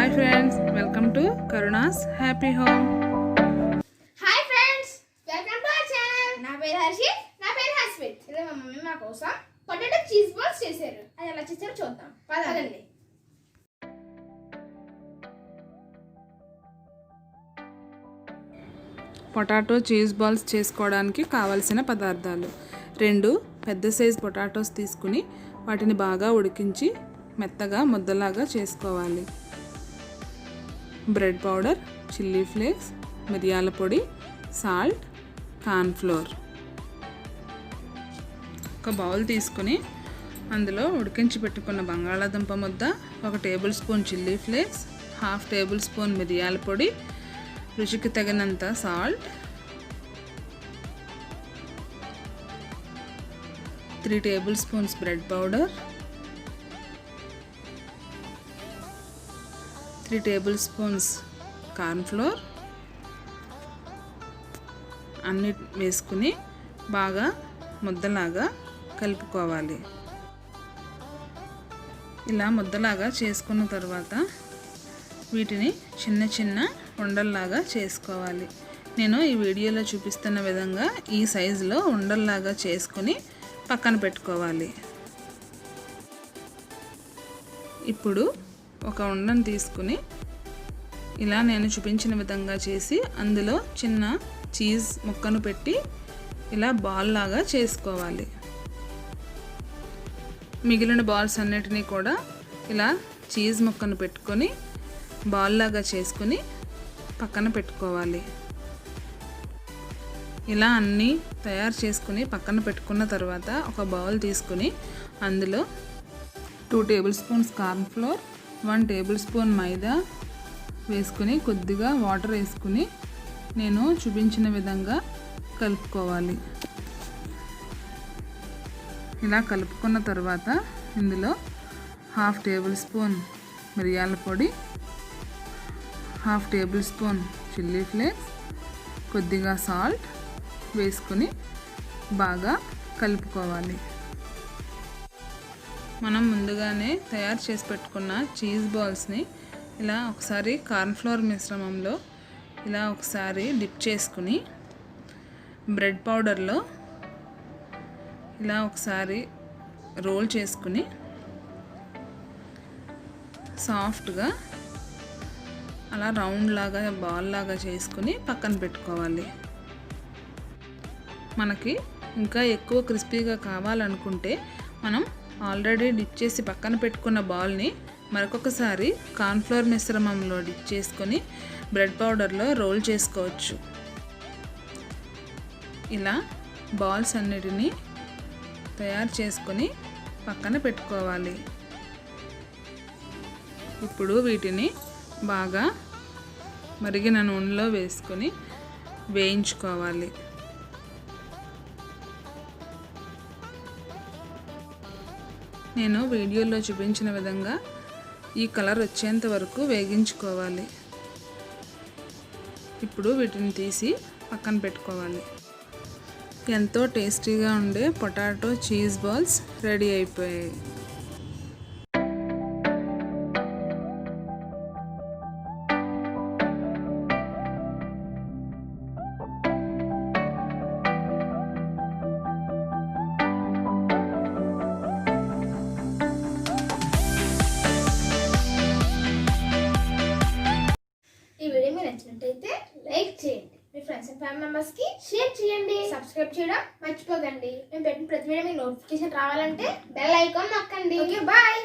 Hi friends, welcome to Karuna's happy home. Hi friends, welcome to our channel. నా పేరు హర్షిత్, నా పేరు హస్మిత్. ఇలా మా మమ్మీ మా కోసం పొటాటో చీజ్ బాల్స్ చేశారు. అది ఎలా చేశారో చూద్దాం పదండి. పొటాటో చీజ్ బాల్స్ చేసుకోవడానికి కావలసిన పదార్థాలు: 2 పెద్ద సైజ్ పొటాటోస్ తీసుకుని వాటిని బాగా ఉడికించి మెత్తగా ముద్దలాగా చేసుకోవాలి. బ్రెడ్ పౌడర్, చిల్లీ ఫ్లేక్స్, మిరియాల పొడి, సాల్ట్, కార్న్ ఫ్లోర్. ఒక బౌల్ తీసుకుని అందులో ఉడికించి పెట్టుకున్న బంగాళాదుంప ముద్ద, 1 table spoon chilli flakes, 1/2 table spoon మిరియాల పొడి, రుచికి తగినంత salt, 3 table spoons bread powder, 3 table spoons corn floor అన్ని వేసుకుని బాగా ముద్దలాగా కలుపుకోవాలి. ఇలా ముద్దలాగా చేసుకున్న తర్వాత వీటిని చిన్న చిన్న ఉండల్లాగా చేసుకోవాలి. నేను ఈ వీడియోలో చూపిస్తున్న విధంగా ఈ సైజులో ఉండల్లాగా చేసుకుని పక్కన పెట్టుకోవాలి. ఇప్పుడు ఒక ఉండను తీసుకుని ఇలా నేను చూపించిన విధంగా చేసి అందులో చిన్న చీజ్ ముక్కను పెట్టి ఇలా బాల్ లాగా చేసుకోవాలి. మిగిలిన బాల్స్ అన్నిటినీ కూడా ఇలా చీజ్ ముక్కను పెట్టుకొని బాల్ లాగా చేసుకుని పక్కన పెట్టుకోవాలి. ఇలా అన్నీ తయారు చేసుకుని పక్కన పెట్టుకున్న తర్వాత ఒక బౌల్ తీసుకుని అందులో 2 tablespoons corn flour, 1 tablespoon maida వేసుకుని కొద్దిగా వాటర్ వేసుకుని నేను చూపించిన విధంగా కలుపుకోవాలి. ఇలా కలుపుకున్న తర్వాత ఇందులో 1/2 టేబుల్ స్పూన్ మిరియాల పొడి, 1/2 టేబుల్ స్పూన్ చిల్లీ ఫ్లేక్స్, కొద్దిగా సాల్ట్ వేసుకుని బాగా కలుపుకోవాలి. మనం ముందుగానే తయారు చేసి పెట్టుకున్న చీజ్ బాల్స్ని ఇలా ఒకసారి కార్న్ ఫ్లోర్ మిశ్రమంలో ఇలా ఒకసారి డిప్ చేసుకుని బ్రెడ్ పౌడర్లో ఇలా ఒకసారి రోల్ చేసుకుని సాఫ్ట్గా అలా రౌండ్ లాగా బాల్ లాగా చేసుకుని పక్కన పెట్టుకోవాలి. మనకి ఇంకా ఎక్కువ క్రిస్పీగా కావాలనుకుంటే మనం ఆల్రెడీ డిప్ చేసి పక్కన పెట్టుకున్న బాల్ని మరొకసారి కార్న్ఫ్లోర్ మిశ్రమంలో డిప్ చేసుకొని బ్రెడ్ పౌడర్లో రోల్ చేసుకోవచ్చు. ఇలా బాల్స్ అన్నిటినీ తయారు చేసుకొని పక్కన పెట్టుకోవాలి. ఇప్పుడు వీటిని బాగా మరిగిన నూనెలో వేసుకొని వేయించుకోవాలి. నేను వీడియోలో చూపించిన విధంగా ఈ కలర్ వచ్చేంత వరకు వేగించుకోవాలి. ఇప్పుడు వీటిని తీసి పక్కన పెట్టుకోవాలి. ఎంతో టేస్టీగా ఉండే పొటాటో చీజ్ బాల్స్ రెడీ అయిపోయాయి. నచ్చినట్టయితే లైక్ చేయండి, మీ ఫ్రెండ్స్ అండ్ ఫ్యామిలీ మెంబర్స్ కి షేర్ చేయండి, సబ్స్క్రైబ్ చేయడం మర్చిపోకండి. మేము పెట్టిన ప్రతి వీడియో మీకు నోటిఫికేషన్ రావాలంటే బెల్ ఐకాన్ నొక్కండి. Okay, bye.